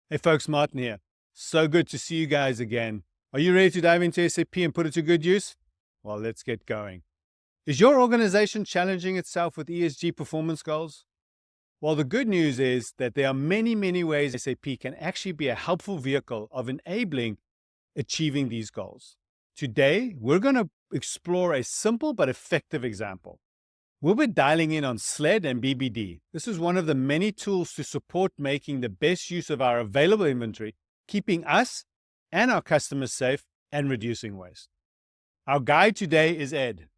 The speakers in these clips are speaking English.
Hey folks, Martin here. So good to see you guys again. Are you ready to dive into SAP and put it to good use? Well, let's get going. Is your organization challenging itself with ESG performance goals? Well, the good news is that there are many ways SAP can actually be a helpful vehicle of enabling achieving these goals. Today, we're going to explore a simple but effective example. We'll be dialing in on SLED and BBD. This is one of the many tools to support making the best use of our available inventory, keeping us and our customers safe and reducing waste. Our guide today is Ed,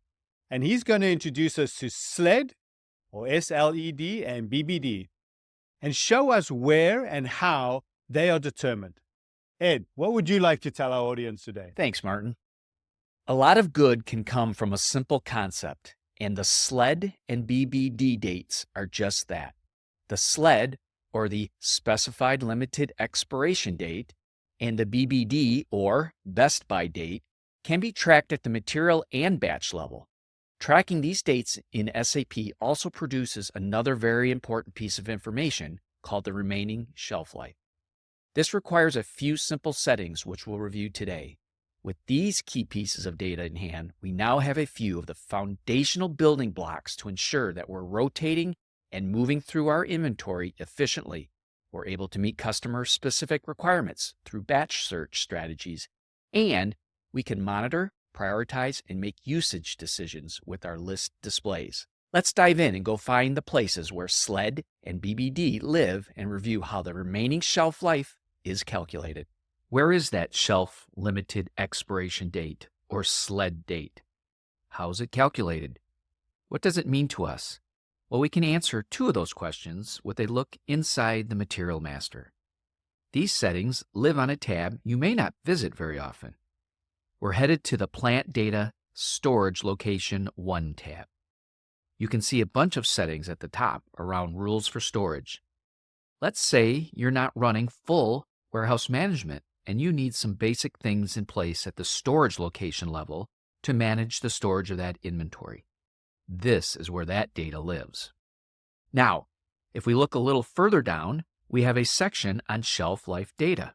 and he's going to introduce us to SLED, or SLED, and BBD, and show us where and how they are determined. Ed, what would you like to tell our audience today? Thanks, Martin. A lot of good can come from a simple concept, and the SLED and BBD dates are just that. The SLED, or the Specified Limited Expiration Date, and the BBD, or Best By Date, can be tracked at the material and batch level. Tracking these dates in SAP also produces another very important piece of information called the remaining shelf life. This requires a few simple settings which we'll review today. With these key pieces of data in hand, we now have a few of the foundational building blocks to ensure that we're rotating and moving through our inventory efficiently. We're able to meet customer-specific requirements through batch search strategies, and we can monitor, prioritize, and make usage decisions with our list displays. Let's dive in and go find the places where SLED and BBD live and review how the remaining shelf life is calculated. Where is that shelf limited expiration date, or SLED date? How is it calculated? What does it mean to us? Well, we can answer two of those questions with a look inside the Material Master. These settings live on a tab you may not visit very often. We're headed to the Plant Data Storage Location 1 tab. You can see a bunch of settings at the top around rules for storage. Let's say you're not running full warehouse management and you need some basic things in place at the storage location level to manage the storage of that inventory. This is where that data lives. Now, if we look a little further down, we have a section on shelf life data.